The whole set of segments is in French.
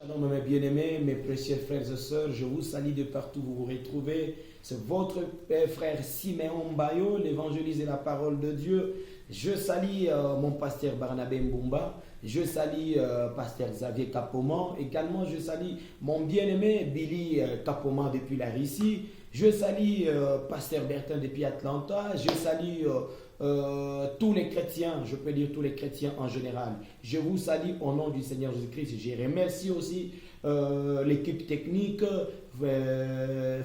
Shalom mes bien-aimés, mes précieux frères et sœurs, je vous salue de partout où vous vous retrouvez. C'est votre frère Siméon Bayo, l'évangéliste de la parole de Dieu. Je salue mon pasteur Barnabé Mbumba, je salue pasteur Xavier Capoman, également je salue mon bien-aimé Billy Capoman depuis la Russie, je salue pasteur Bertin depuis Atlanta, je salue tous les chrétiens, je peux dire tous les chrétiens en général. Je vous salue au nom du Seigneur Jésus-Christ. Je remercie aussi l'équipe technique,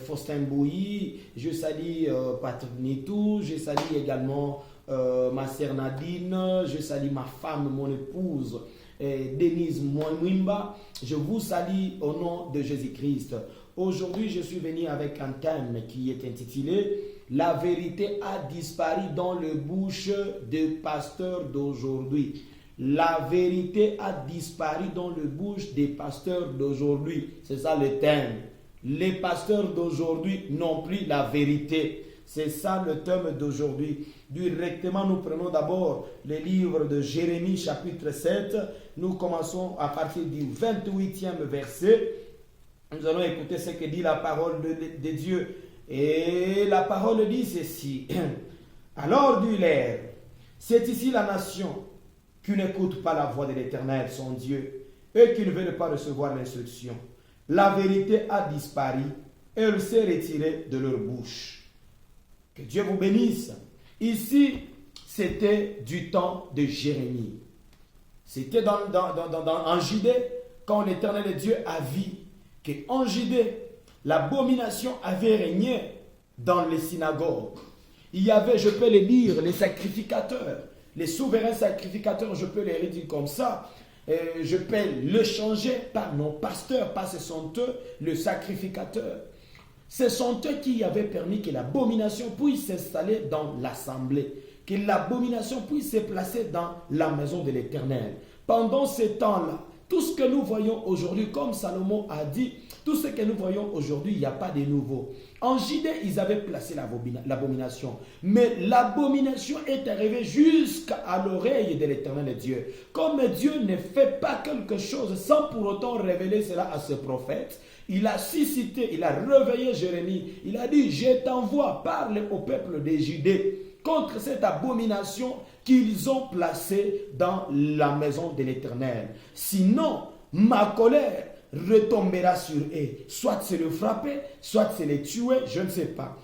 Faustin Bouilly, je salue Patrick Nitou, je salue également ma sœur Nadine, je salue ma femme, mon épouse, Denise Mwimba. Je vous salue au nom de Jésus-Christ. Aujourd'hui, je suis venu avec un thème qui est intitulé « La vérité a disparu dans le bouche des pasteurs d'aujourd'hui ». La vérité a disparu dans le bouche des pasteurs d'aujourd'hui. C'est ça le thème. Les pasteurs d'aujourd'hui n'ont plus la vérité. C'est ça le thème d'aujourd'hui. Directement, nous prenons d'abord le livre de Jérémie chapitre 7. Nous commençons à partir du 28e verset. Nous allons écouter ce que dit la parole de Dieu. Et la parole dit ceci. Alors dit l'air, c'est ici la nation qui n'écoute pas la voix de l'Éternel, son Dieu, et qui ne veut pas recevoir l'instruction. La vérité a disparu, et elle s'est retirée de leur bouche. Que Dieu vous bénisse. Ici, c'était du temps de Jérémie. C'était en Judée, quand l'Éternel Dieu a vu qu'en Judée, l'abomination avait régné dans les synagogues. Il y avait, je peux le dire, les sacrificateurs, les souverains sacrificateurs, je peux les dire comme ça. Je peux le changer par nos pasteurs, parce que ce sont eux, le sacrificateur. Ce sont eux qui avaient permis que l'abomination puisse s'installer dans l'assemblée, que l'abomination puisse se placer dans la maison de l'Éternel. Pendant ce temps-là, tout ce que nous voyons aujourd'hui, comme Salomon a dit, tout ce que nous voyons aujourd'hui, il n'y a pas de nouveau. En Judée, ils avaient placé l'abomination. Mais l'abomination est arrivée jusqu'à l'oreille de l'Éternel Dieu. Comme Dieu ne fait pas quelque chose sans pour autant révéler cela à ses prophètes, il a suscité, il a réveillé Jérémie. Il a dit, je t'envoie, parle au peuple de Judée contre cette abomination qu'ils ont placée dans la maison de l'Éternel. Sinon, ma colère retombera sur eux. Soit c'est le frapper, soit c'est les tuer, je ne sais pas.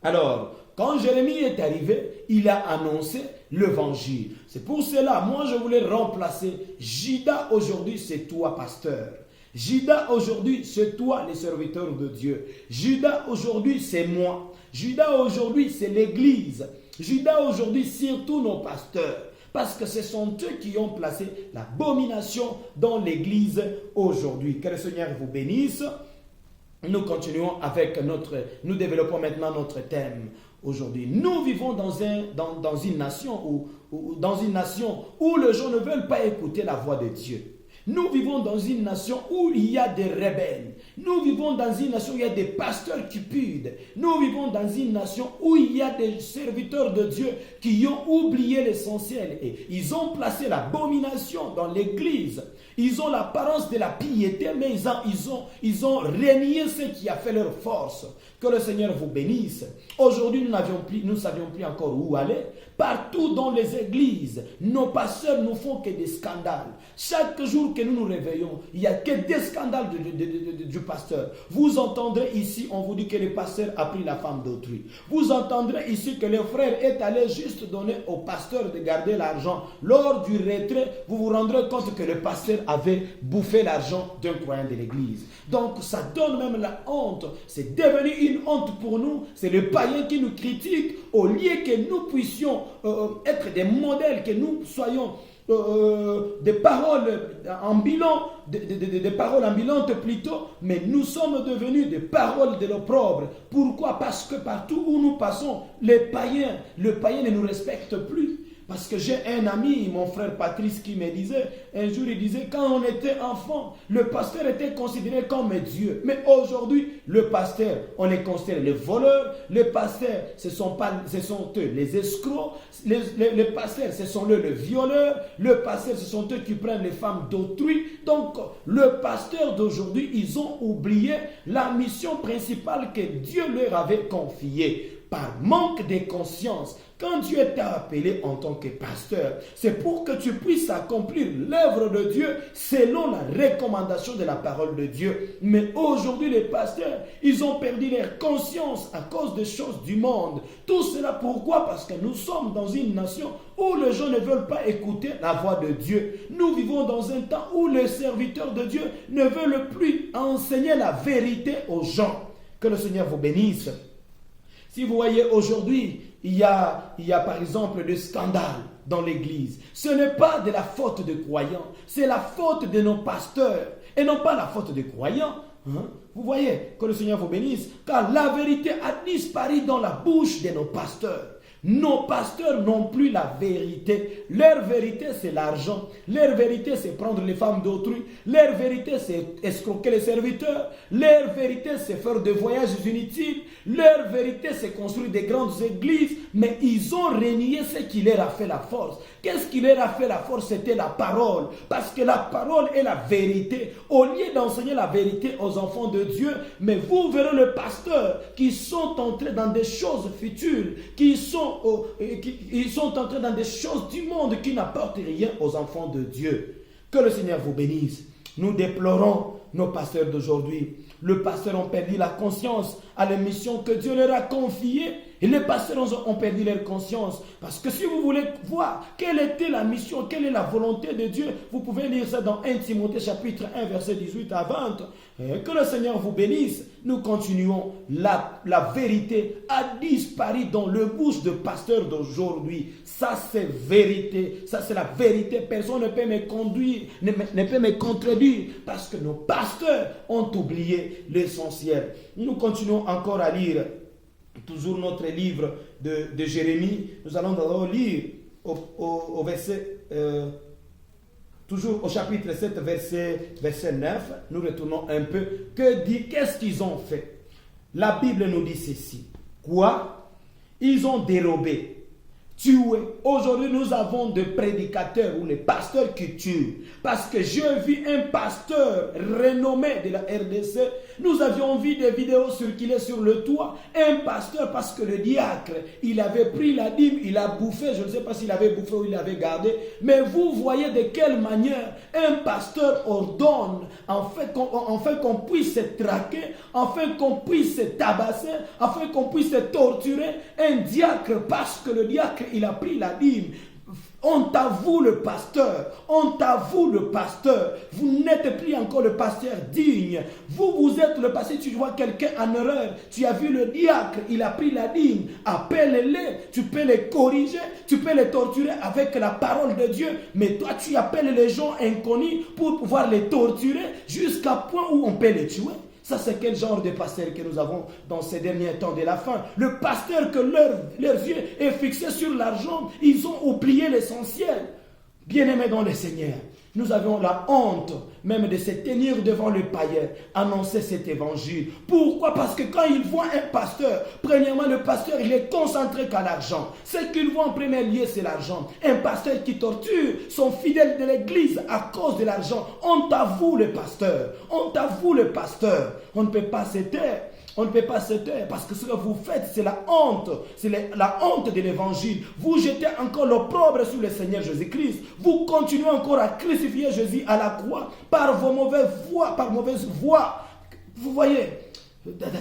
Alors, quand Jérémie est arrivé, il a annoncé l'évangile. C'est pour cela, moi je voulais remplacer Judas aujourd'hui, c'est toi pasteur. Judas aujourd'hui, c'est toi les serviteurs de Dieu. Judas aujourd'hui, c'est moi. Judas aujourd'hui, c'est l'église. Judas aujourd'hui, surtout nos pasteurs. Parce que ce sont eux qui ont placé l'abomination dans l'église aujourd'hui. Que le Seigneur vous bénisse. Nous continuons avec nous développons maintenant notre thème aujourd'hui. Nous vivons dans une nation où les gens ne veulent pas écouter la voix de Dieu. Nous vivons dans une nation où il y a des rebelles. Nous vivons dans une nation où il y a des pasteurs cupides. Nous vivons dans une nation où il y a des serviteurs de Dieu qui ont oublié l'essentiel. Et ils ont placé l'abomination dans l'église. Ils ont l'apparence de la piété, mais ils ont renié ce qui a fait leur force. Que le Seigneur vous bénisse. Aujourd'hui, nous ne savions plus encore où aller. Partout dans les églises, nos pasteurs ne font que des scandales. Chaque jour que nous nous réveillons, il n'y a que des scandales du pasteur. Vous entendrez ici, on vous dit que le pasteur a pris la femme d'autrui. Vous entendrez ici que le frère est allé juste donner au pasteur de garder l'argent. Lors du retrait, vous vous rendrez compte que le pasteur avait bouffé l'argent d'un croyant de l'église. Donc ça donne même la honte. C'est devenu une honte pour nous. C'est le païen qui nous critique au lieu que nous puissions être des modèles, que nous soyons des paroles ambulantes, des paroles ambulantes plutôt, mais nous sommes devenus des paroles de l'opprobre. Pourquoi? Parce que partout où nous passons, le païen ne nous respecte plus. Parce que j'ai un ami, mon frère Patrice, qui me disait, un jour il disait, quand on était enfant, le pasteur était considéré comme Dieu. Mais aujourd'hui, le pasteur, on est considéré les voleurs, les pasteurs, ce sont eux les escrocs, les pasteurs, ce sont eux les violeurs, le pasteur, ce sont eux qui prennent les femmes d'autrui. Donc, le pasteur d'aujourd'hui, ils ont oublié la mission principale que Dieu leur avait confiée. Par manque de conscience, quand Dieu t'a appelé en tant que pasteur, c'est pour que tu puisses accomplir l'œuvre de Dieu selon la recommandation de la parole de Dieu. Mais aujourd'hui, les pasteurs, ils ont perdu leur conscience à cause des choses du monde. Tout cela pourquoi? Parce que nous sommes dans une nation où les gens ne veulent pas écouter la voix de Dieu. Nous vivons dans un temps où les serviteurs de Dieu ne veulent plus enseigner la vérité aux gens. Que le Seigneur vous bénisse. Si vous voyez aujourd'hui, il y a par exemple des scandales dans l'église. Ce n'est pas de la faute des croyants, c'est la faute de nos pasteurs et non pas la faute des croyants. Vous voyez, que le Seigneur vous bénisse, car la vérité a disparu dans la bouche de nos pasteurs. Nos pasteurs n'ont plus la vérité. Leur vérité, c'est l'argent. Leur vérité, c'est prendre les femmes d'autrui. Leur vérité, c'est escroquer les serviteurs. Leur vérité, c'est faire des voyages inutiles. Leur vérité, c'est construire des grandes églises. Mais ils ont renié ce qui leur a fait la force. Qu'est-ce qui leur a fait la force? C'était la parole. Parce que la parole est la vérité. Au lieu d'enseigner la vérité aux enfants de Dieu, mais vous verrez le pasteur qui sont entrés dans des choses futiles, ils sont entrés dans des choses du monde qui n'apportent rien aux enfants de Dieu. Que le Seigneur vous bénisse. Nous déplorons nos pasteurs d'aujourd'hui. Les pasteurs ont perdu la conscience à la mission que Dieu leur a confiée. Et les pasteurs ont perdu leur conscience. Parce que si vous voulez voir quelle était la mission, quelle est la volonté de Dieu, vous pouvez lire ça dans 1 Timothée chapitre 1 verset 18 à 20. Et que le Seigneur vous bénisse. Nous continuons. La vérité a disparu dans le bouche de pasteurs d'aujourd'hui. Ça c'est vérité. Ça c'est la vérité. Personne ne peut me conduire, ne peut me contredire. Parce que nos pasteurs ont oublié l'essentiel. Nous continuons encore à lire toujours notre livre de Jérémie. Nous allons d'abord lire au verset, toujours au chapitre 7, verset 9. Nous retournons un peu. Qu'est-ce qu'ils ont fait? La Bible nous dit ceci. Quoi? Ils ont dérobé, tué. Aujourd'hui, nous avons des prédicateurs ou les pasteurs qui tuent. Parce que j'ai vu un pasteur renommé de la RDC. Nous avions vu des vidéos circuler sur le toit. Un pasteur, parce que le diacre, il avait pris la dîme, il a bouffé. Je ne sais pas s'il avait bouffé ou il avait gardé. Mais vous voyez de quelle manière un pasteur ordonne, afin qu'on puisse se traquer, afin qu'on puisse se tabasser, afin qu'on puisse se torturer. Un diacre, parce que le diacre, il a pris la dîme. On t'avoue le pasteur, on t'avoue le pasteur. Vous n'êtes plus encore le pasteur digne. Vous êtes le pasteur, tu vois quelqu'un en erreur. Tu as vu le diacre, il a pris la dîme. Appelle-les, tu peux les corriger, tu peux les torturer avec la parole de Dieu. Mais toi, tu appelles les gens inconnus pour pouvoir les torturer jusqu'à point où on peut les tuer. Ça, c'est quel genre de pasteur que nous avons dans ces derniers temps de la fin? Le pasteur que leurs yeux est fixé sur l'argent, ils ont oublié l'essentiel. Bien-aimés dans le Seigneur, nous avons la honte même de se tenir devant le païen, annoncer cet évangile. Pourquoi? Parce que quand ils voient un pasteur, premièrement, le pasteur, il est concentré qu'à l'argent. Ce qu'ils voient en premier lieu, c'est l'argent. Un pasteur qui torture son fidèle de l'église à cause de l'argent. On t'avoue le pasteur. On t'avoue le pasteur. On ne peut pas se taire. On ne peut pas se taire parce que ce que vous faites, c'est la honte. C'est la honte de l'évangile. Vous jetez encore l'opprobre sur le Seigneur Jésus-Christ. Vous continuez encore à crucifier Jésus à la croix par vos mauvaises voies. Vous voyez,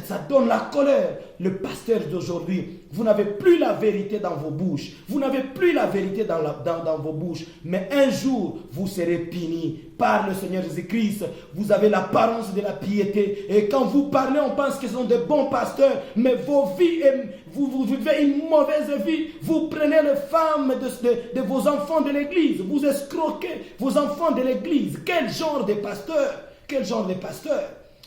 ça donne la colère. Le pasteur d'aujourd'hui, vous n'avez plus la vérité dans vos bouches. Vous n'avez plus la vérité dans vos bouches. Mais un jour, vous serez punis par le Seigneur Jésus-Christ. Vous avez l'apparence de la piété. Et quand vous parlez, on pense que ce sont de bons pasteurs. Mais vos vies, vous vivez une mauvaise vie. Vous prenez les femmes de vos enfants de l'église. Vous escroquez vos enfants de l'église. Quel genre de pasteur? Quel genre de pasteur?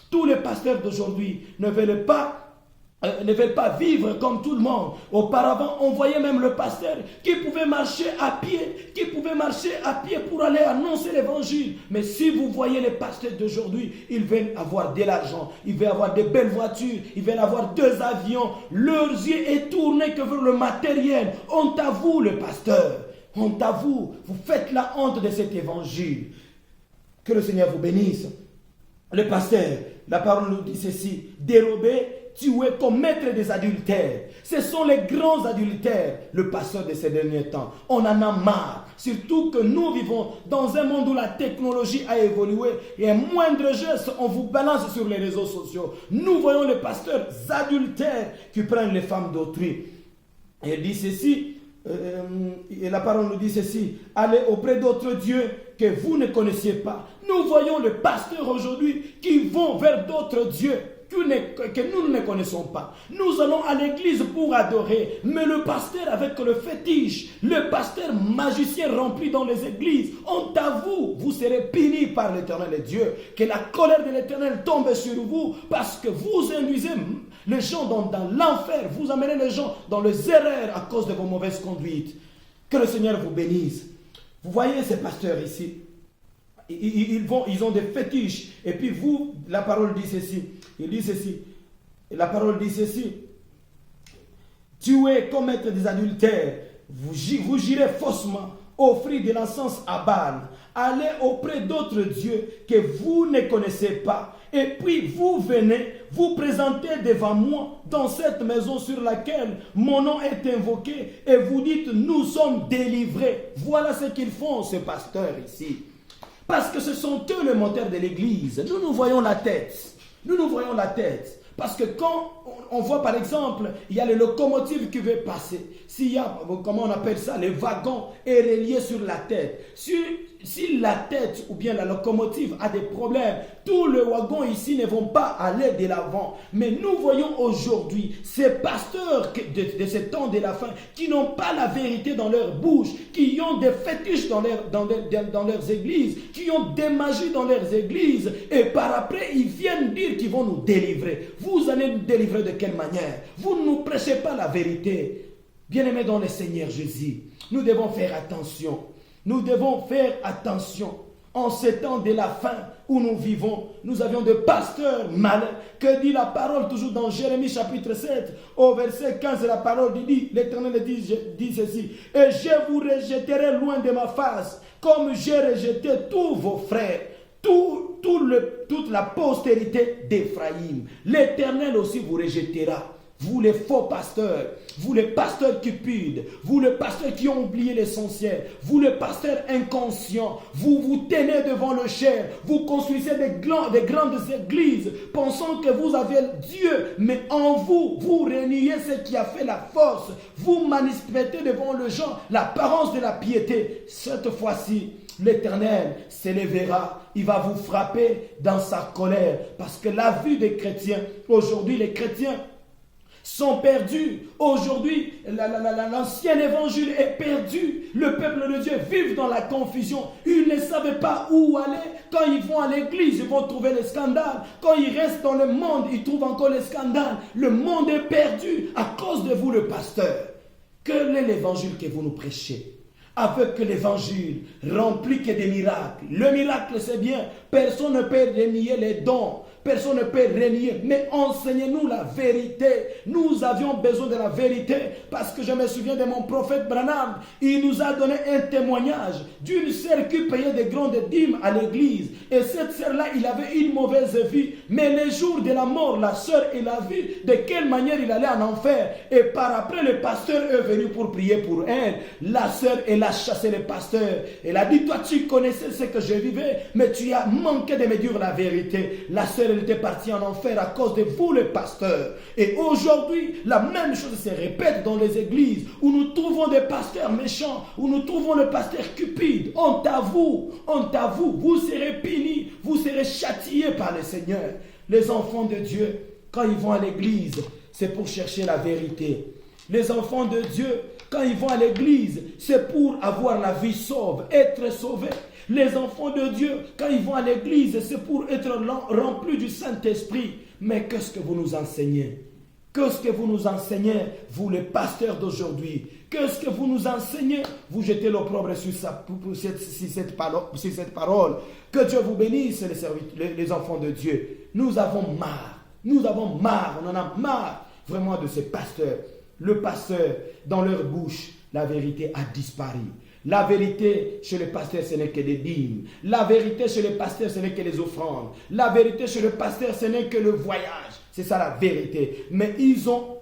Tous les pasteurs d'aujourd'hui ne veulent pas ne veulent pas vivre comme tout le monde. Auparavant, on voyait même le pasteur qui pouvait marcher à pied pour aller annoncer l'évangile. Mais si vous voyez les pasteurs d'aujourd'hui, ils veulent avoir de l'argent, ils veulent avoir de belles voitures, ils veulent avoir 2 avions. Leurs yeux est tourné que vers le matériel. Honte à vous, le pasteur. Honte à vous. Vous faites la honte de cet évangile. Que le Seigneur vous bénisse. Le pasteur, la parole nous dit ceci: dérober, tuer, commettre des adultères. Ce sont les grands adultères, le pasteur de ces derniers temps. On en a marre. Surtout que nous vivons dans un monde où la technologie a évolué et un moindre geste, on vous balance sur les réseaux sociaux. Nous voyons les pasteurs adultères qui prennent les femmes d'autrui. Et il dit ceci, et la parole nous dit ceci: allez auprès d'autres dieux que vous ne connaissiez pas. Nous voyons les pasteurs aujourd'hui qui vont vers d'autres dieux que nous ne connaissons pas. Nous allons à l'église pour adorer, mais le pasteur avec le fétiche, le pasteur magicien rempli dans les églises, honte à vous, vous serez punis par l'Éternel et Dieu. Que la colère de l'Éternel tombe sur vous parce que vous induisez les gens dans l'enfer, vous amenez les gens dans les erreurs à cause de vos mauvaises conduites. Que le Seigneur vous bénisse. Vous voyez ces pasteurs ici, ils ont des fétiches. Et puis vous, la parole dit ceci. Il dit ceci. Et la parole dit ceci: tuer, commettre des adultères, vous girez faussement, offrir de l'encens à Baal, allez auprès d'autres dieux que vous ne connaissez pas. Et puis vous venez vous présenter devant moi dans cette maison sur laquelle mon nom est invoqué et vous dites: nous sommes délivrés. Voilà ce qu'ils font, ces pasteurs ici. Parce que ce sont eux le moteur de l'église. Nous voyons la tête. Nous voyons la tête. Parce que quand on voit par exemple, il y a les locomotives qui veulent passer. S'il y a, comment on appelle ça, les wagons est relié sur la tête. Si la tête ou bien la locomotive a des problèmes, tous les wagons ici ne vont pas aller de l'avant. Mais nous voyons aujourd'hui ces pasteurs de ce temps de la fin qui n'ont pas la vérité dans leur bouche, qui ont des fétiches dans leurs églises, qui ont des magies dans leurs églises, et par après ils viennent dire qu'ils vont nous délivrer. Vous allez nous délivrer de quelle manière? Vous ne nous prêchez pas la vérité. Bien-aimés dans le Seigneur Jésus, nous devons faire attention. Nous devons faire attention. En ces temps de la fin où nous vivons, nous avions des pasteurs malins. Que dit la parole toujours dans Jérémie chapitre 7, au verset 15, la parole dit, l'Éternel dit ceci: et je vous rejetterai loin de ma face, comme j'ai rejeté tous vos frères, toute la postérité d'Éphraïm. L'Éternel aussi vous rejettera. Vous les faux pasteurs, vous les pasteurs cupides, vous les pasteurs qui ont oublié l'essentiel, vous les pasteurs inconscients, vous vous tenez devant le cher, vous construisez des grandes églises, pensant que vous avez Dieu, mais en vous, vous reniez ce qui a fait la force, vous manifestez devant les gens l'apparence de la piété. Cette fois-ci, l'Éternel s'élèvera, il va vous frapper dans sa colère, parce que la vue des chrétiens, aujourd'hui les chrétiens sont perdus. Aujourd'hui, l'ancien évangile est perdu. Le peuple de Dieu vit dans la confusion. Ils ne savaient pas où aller. Quand ils vont à l'église, ils vont trouver les scandales. Quand ils restent dans le monde, ils trouvent encore les scandales. Le monde est perdu à cause de vous, le pasteur. Quel est l'évangile que vous nous prêchez? Avec l'évangile rempli que des miracles. Le miracle, c'est bien. Personne ne peut renier les dons. Personne ne peut renier, mais enseignez-nous la vérité. Nous avions besoin de la vérité parce que je me souviens de mon prophète Branham. Il nous a donné un témoignage d'une sœur qui payait des grandes dîmes à l'église. Et cette sœur-là, il avait une mauvaise vie. Mais les jours de la mort, la sœur, elle a vu de quelle manière il allait en enfer. Et par après, le pasteur est venu pour prier pour elle. La sœur, elle a chassé le pasteur. Elle a dit: toi, tu connaissais ce que je vivais, mais tu as manqué de me dire la vérité. La sœur, elle était partie en enfer à cause de vous, les pasteurs. Et aujourd'hui, la même chose se répète dans les églises où nous trouvons des pasteurs méchants, où nous trouvons le pasteur cupide. Honte à vous, vous serez punis, vous serez châtiés par le Seigneur. Les enfants de Dieu, quand ils vont à l'église, c'est pour chercher la vérité. Les enfants de Dieu, quand ils vont à l'église, c'est pour avoir la vie sauve, être sauvés. Les enfants de Dieu, quand ils vont à l'église, c'est pour être remplis du Saint-Esprit. Mais qu'est-ce que vous nous enseignez? Qu'est-ce que vous nous enseignez, vous les pasteurs d'aujourd'hui? Qu'est-ce que vous nous enseignez? Vous jetez l'opprobre sur cette parole. Que Dieu vous bénisse, les enfants de Dieu. Nous avons marre. On en a marre vraiment de ces pasteurs. Le pasteur, dans leur bouche, la vérité a disparu. La vérité chez les pasteurs, ce n'est que des dîmes. La vérité chez les pasteurs, ce n'est que les offrandes. La vérité chez les pasteurs, ce n'est que le voyage. C'est ça la vérité. Mais ils ont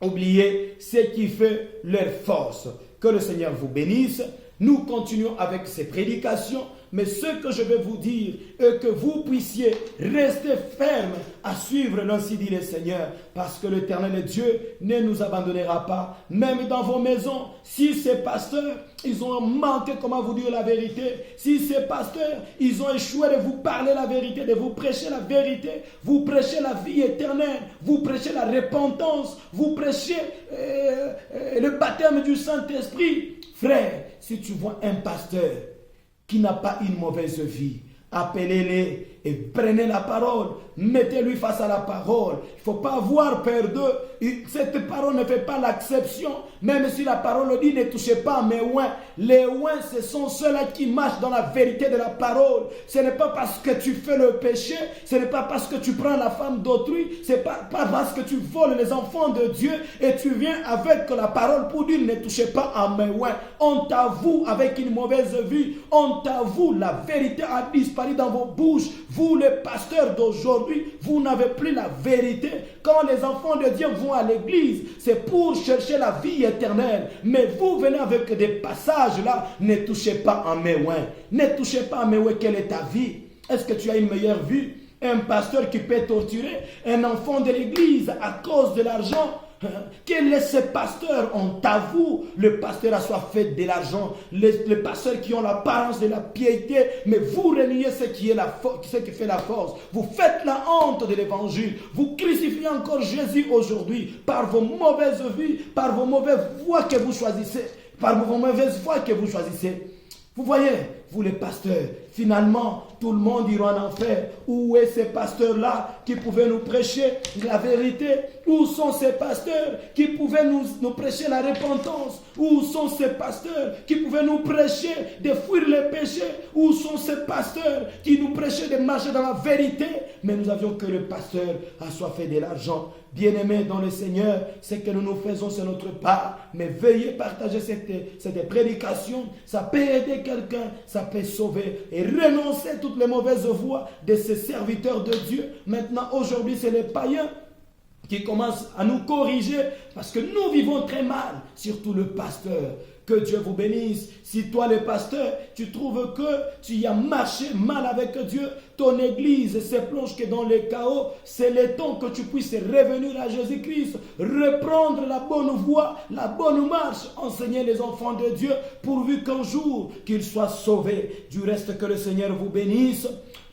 oublié ce qui fait leur force. Que le Seigneur vous bénisse. Nous continuons avec ces prédications. Mais ce que je vais vous dire est que vous puissiez rester ferme à suivre l'ainsi dit le Seigneur, parce que l'Éternel Dieu ne nous abandonnera pas, même dans vos maisons. Si ces pasteurs, ils ont manqué, comment vous dire la vérité, si ces pasteurs, ils ont échoué de vous parler la vérité, de vous prêcher la vérité, vous prêchez la vie éternelle, vous prêchez la repentance, vous prêchez le baptême du Saint-Esprit. Frère, si tu vois un pasteur qui n'a pas une mauvaise vie, appelez-les et prenez la parole. Mettez-lui face à la parole. Il ne faut pas avoir peur d'eux. Cette parole ne fait pas l'exception. Même si la parole dit ne touchez pas à mes oins. Les oins, ce sont ceux-là qui marchent dans la vérité de la parole. Ce n'est pas parce que tu fais le péché. Ce n'est pas parce que tu prends la femme d'autrui. Ce n'est pas parce que tu voles les enfants de Dieu et tu viens avec la parole pour dire ne touchez pas à mes oins. On t'avoue avec une mauvaise vie. On t'avoue la vérité a disparu dans vos bouches. Vous les pasteurs d'aujourd'hui, vous n'avez plus la vérité. Quand les enfants de Dieu vont à l'église, c'est pour chercher la vie éternelle. Mais vous venez avec des passages là, ne touchez pas à mes oins. Ne touchez pas à mes oins, quelle est ta vie? Est-ce que tu as une meilleure vie? Un pasteur qui peut torturer un enfant de l'église à cause de l'argent? Quel est ce pasteur? On t'avoue, le pasteur a soif fait de l'argent, les pasteurs qui ont l'apparence de la piété, mais vous reniez ce qui fait la force. Vous faites la honte de l'évangile. Vous crucifiez encore Jésus aujourd'hui par vos mauvaises vies, par vos mauvaises voies que vous choisissez, Vous voyez, vous les pasteurs, finalement, tout le monde ira en enfer. Où est ces pasteurs-là qui pouvaient nous prêcher la vérité? Où sont ces pasteurs qui pouvaient nous prêcher la repentance? Où sont ces pasteurs qui pouvaient nous prêcher de fuir les péchés? Où sont ces pasteurs qui nous prêchaient de marcher dans la vérité? Mais nous avions que le pasteur assoiffé de l'argent. Bien-aimés dans le Seigneur, ce que nous faisons, c'est notre part. Mais veuillez partager cette prédication. Ça peut aider quelqu'un, ça peut sauver. Et renoncer toutes les mauvaises voies de ces serviteurs de Dieu. Maintenant, aujourd'hui, c'est les païens qui commencent à nous corriger parce que nous vivons très mal, surtout le pasteur. Que Dieu vous bénisse. Si toi, le pasteur, tu trouves que tu y as marché mal avec Dieu, ton église se plonge que dans le chaos, c'est le temps que tu puisses revenir à Jésus-Christ, reprendre la bonne voie, la bonne marche, enseigner les enfants de Dieu, pourvu qu'un jour qu'ils soient sauvés. Du reste, que le Seigneur vous bénisse.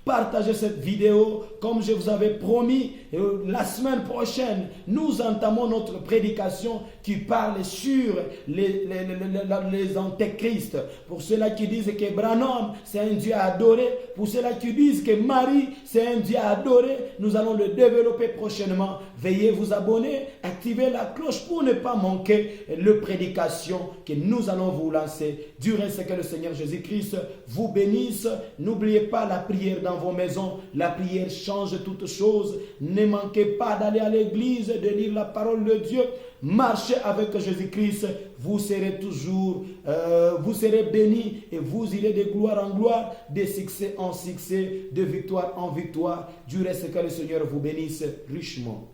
Partagez cette vidéo comme je vous avais promis. Et la semaine prochaine, nous entamons notre prédication qui parle sur les antéchrists. Pour ceux-là qui disent que Branham, c'est un Dieu à adorer. Pour ceux-là qui disent que Marie, c'est un Dieu à adorer. Nous allons le développer prochainement. Veuillez vous abonner, activer la cloche pour ne pas manquer les prédications que nous allons vous lancer. Du reste, que le Seigneur Jésus-Christ vous bénisse. N'oubliez pas la prière dans vos maisons. La prière change toutes choses. Ne manquez pas d'aller à l'église, de lire la parole de Dieu. Marchez avec Jésus-Christ. Vous serez toujours, vous serez bénis et vous irez de gloire en gloire, de succès en succès, de victoire en victoire. Du reste, que le Seigneur vous bénisse richement.